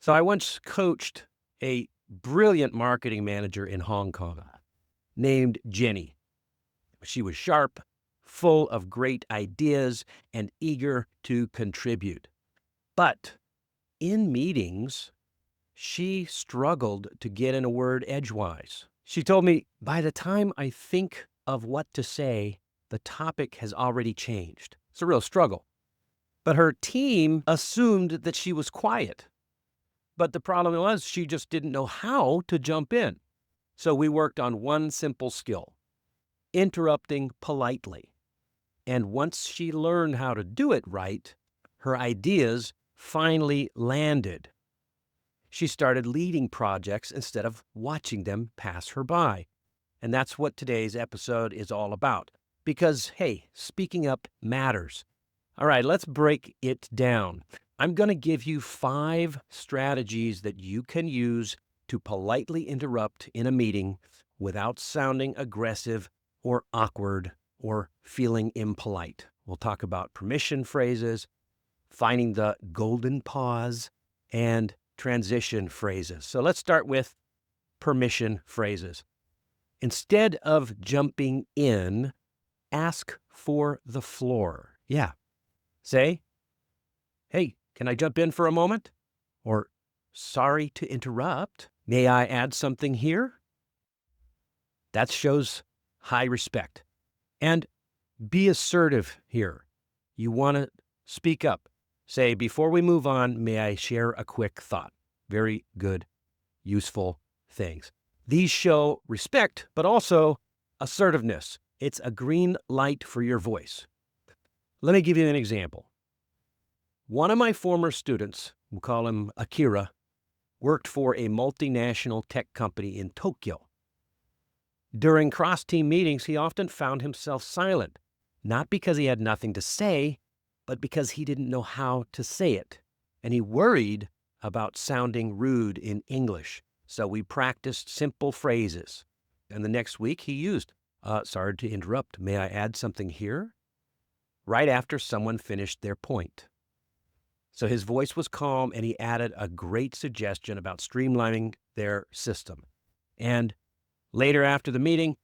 So I once coached a brilliant marketing manager in Hong Kong named Jenny. She was sharp, full of great ideas, and eager to contribute. But in meetings, she struggled to get in a word edgewise. She told me, by the time I think of what to say, the topic has already changed. It's a real struggle. But her team assumed that she was quiet. But the problem was she just didn't know how to jump in. So we worked on one simple skill, interrupting politely. And once she learned how to do it right, her ideas finally landed. She started leading projects instead of watching them pass her by. And that's what today's episode is all about. Because, hey, speaking up matters. All right, let's break it down. I'm going to give you 5 strategies that you can use to politely interrupt in a meeting without sounding aggressive or awkward or feeling impolite. We'll talk about permission phrases, finding the golden pause, and transition phrases. So let's start with permission phrases. Instead of jumping in, ask for the floor. Yeah. Say, hey, can I jump in for a moment? Or, sorry to interrupt. May I add something here? That shows high respect. And be assertive here. You want to speak up. Say, before we move on, may I share a quick thought? Very good, useful things. These show respect, but also assertiveness. It's a green light for your voice. Let me give you an example. One of my former students, we'll call him Akira, worked for a multinational tech company in Tokyo. During cross-team meetings, he often found himself silent, not because he had nothing to say, but because he didn't know how to say it. And he worried about sounding rude in English. So we practiced simple phrases. And the next week he used, sorry to interrupt, may I add something here? Right after someone finished their point. So his voice was calm and he added a great suggestion about streamlining their system. And later after the meeting,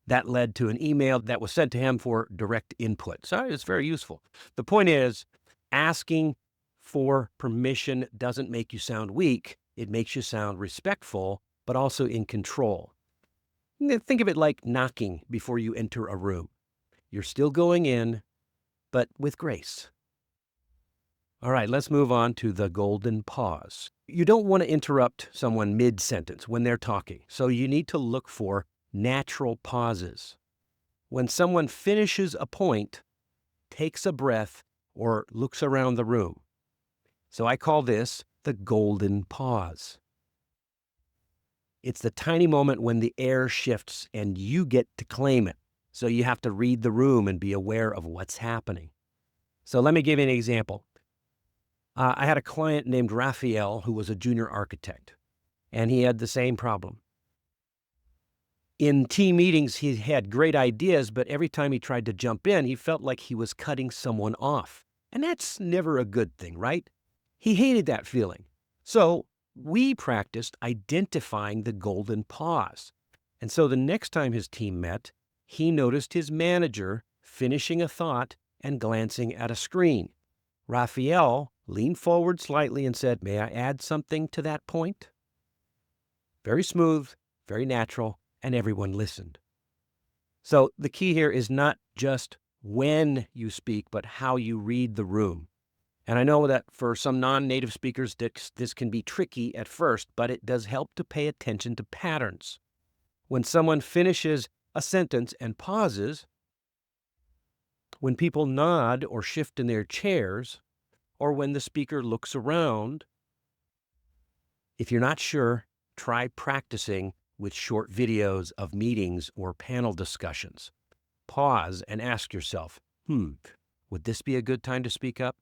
that led to an email that was sent to him for direct input. So it's very useful. The point is, asking for permission doesn't make you sound weak. It makes you sound respectful, but also in control. Think of it like knocking before you enter a room. You're still going in, but with grace. All right, let's move on to the golden pause. You don't want to interrupt someone mid-sentence when they're talking, so you need to look for natural pauses. When someone finishes a point, takes a breath, or looks around the room. So I call this the golden pause. It's the tiny moment when the air shifts and you get to claim it. So you have to read the room and be aware of what's happening. So let me give you an example. I had a client named Raphael who was a junior architect, and he had the same problem. In team meetings, he had great ideas, but every time he tried to jump in, he felt like he was cutting someone off. And that's never a good thing, right? He hated that feeling. So we practiced identifying the golden pause. And so the next time his team met, he noticed his manager finishing a thought and glancing at a screen. Raphael leaned forward slightly and said, may I add something to that point? Very smooth, very natural, and everyone listened. So the key here is not just when you speak, but how you read the room. And I know that for some non-native speakers, this can be tricky at first, but it does help to pay attention to patterns. When someone finishes a sentence and pauses, when people nod or shift in their chairs, or when the speaker looks around, if you're not sure, try practicing with short videos of meetings or panel discussions. Pause and ask yourself, would this be a good time to speak up?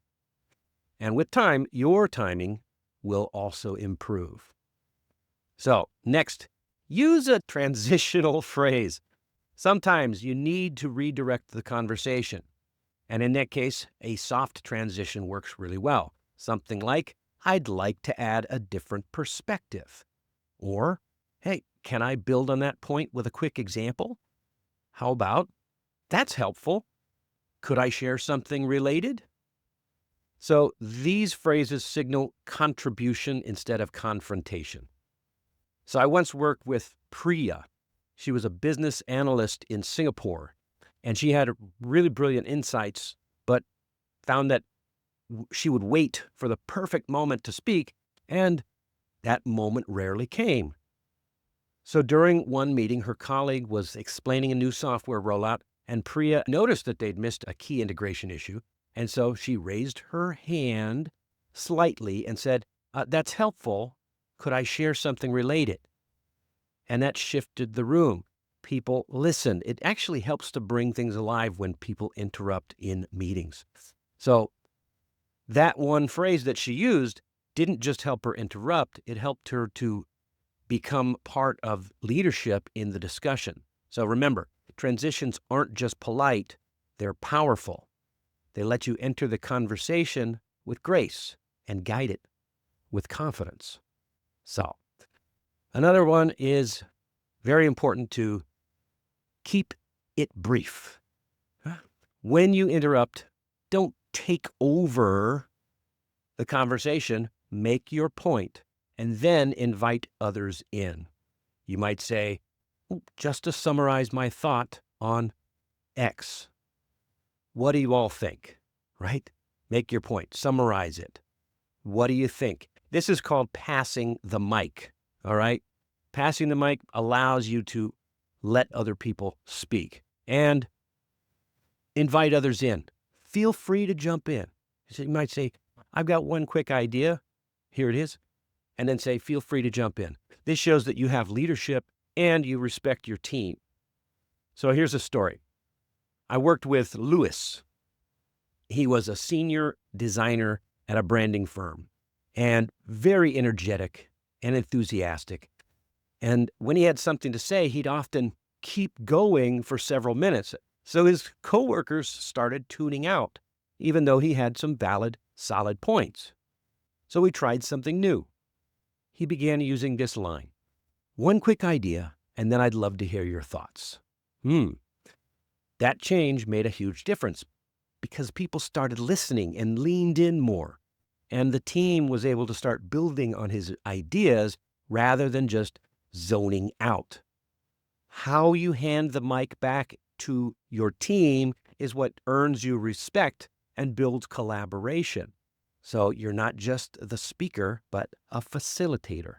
And with time, your timing will also improve. So next, use a transitional phrase. Sometimes you need to redirect the conversation. And in that case, a soft transition works really well. Something like, I'd like to add a different perspective. Or, hey, can I build on that point with a quick example? How about, that's helpful. Could I share something related? So these phrases signal contribution instead of confrontation. So I once worked with Priya. She was a business analyst in Singapore, and she had really brilliant insights, but found that she would wait for the perfect moment to speak, and that moment rarely came. So during one meeting, her colleague was explaining a new software rollout, and Priya noticed that they'd missed a key integration issue. And so she raised her hand slightly and said, that's helpful. Could I share something related? And that shifted the room. People listened. It actually helps to bring things alive when people interrupt in meetings. So that one phrase that she used didn't just help her interrupt, it helped her to become part of leadership in the discussion. So remember, transitions aren't just polite, they're powerful. They let you enter the conversation with grace and guide it with confidence. So another one is very important to keep it brief. When you interrupt, don't take over the conversation, make your point, and then invite others in. You might say, just to summarize my thought on X, what do you all think? Right? Make your point, summarize it. What do you think? This is called passing the mic, all right? Passing the mic allows you to let other people speak and invite others in. Feel free to jump in. So you might say, I've got one quick idea. Here it is. And then say, feel free to jump in. This shows that you have leadership and you respect your team. So here's a story. I worked with Louis. He was a senior designer at a branding firm and very energetic and enthusiastic. And when he had something to say, he'd often keep going for several minutes. So his coworkers started tuning out, even though he had some valid, solid points. So we tried something new. He began using this line, one quick idea, and then I'd love to hear your thoughts. That change made a huge difference because people started listening and leaned in more. And the team was able to start building on his ideas rather than just zoning out. How you hand the mic back to your team is what earns you respect and builds collaboration. So you're not just the speaker, but a facilitator.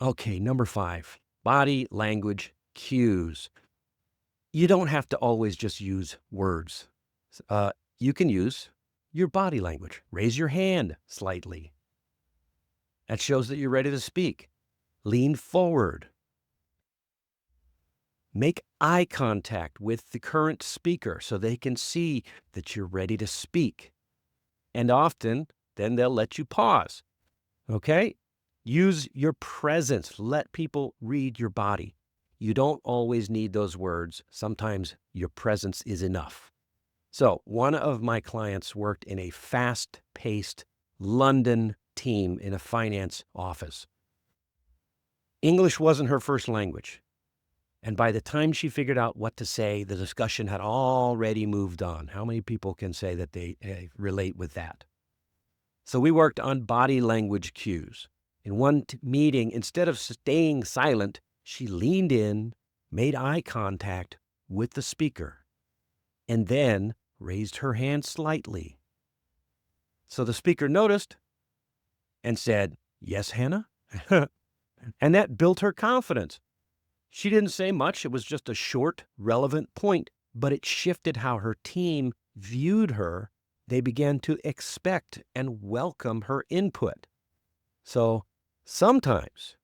Okay, number 5, body language cues. You don't have to always just use words. You can use your body language. Raise your hand slightly. That shows that you're ready to speak. Lean forward. Make eye contact with the current speaker so they can see that you're ready to speak. And often, then they'll let you pause. Okay? Use your presence. Let people read your body. You don't always need those words. Sometimes your presence is enough. So one of my clients worked in a fast-paced London team in a finance office. English wasn't her first language. And by the time she figured out what to say, the discussion had already moved on. How many people can say that they relate with that? So we worked on body language cues. In one meeting, instead of staying silent, she leaned in, made eye contact with the speaker, and then raised her hand slightly. So the speaker noticed and said, "Yes, Hannah?" And that built her confidence. She didn't say much. It was just a short, relevant point, but it shifted how her team viewed her. They began to expect and welcome her input. So sometimes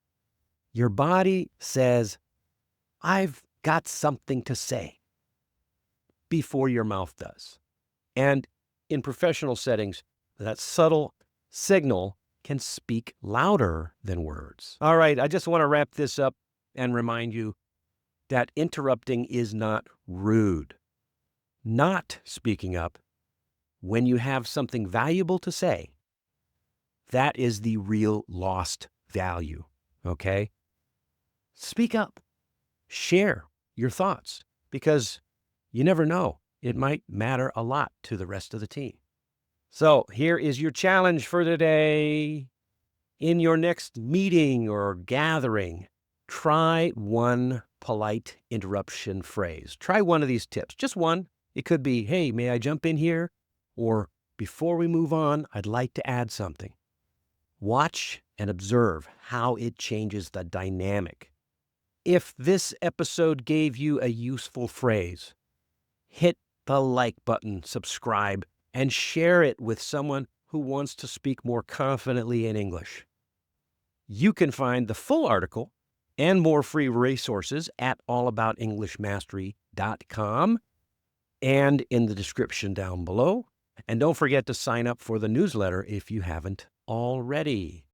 your body says, I've got something to say, before your mouth does. And in professional settings, that subtle signal can speak louder than words. All right, I just want to wrap this up and remind you that interrupting is not rude. Not speaking up when you have something valuable to say That is the real lost value, okay? Speak up. Share your thoughts because you never know. It might matter a lot to the rest of the team. So here is your challenge for today. In your next meeting or gathering, try one polite interruption phrase. Try one of these tips, just one. It could be, hey, may I jump in here? Or before we move on, I'd like to add something. Watch and observe how it changes the dynamic. If this episode gave you a useful phrase, hit the like button, subscribe, and share it with someone who wants to speak more confidently in English. You can find the full article and more free resources at allaboutenglishmastery.com and in the description down below. And don't forget to sign up for the newsletter if you haven't already.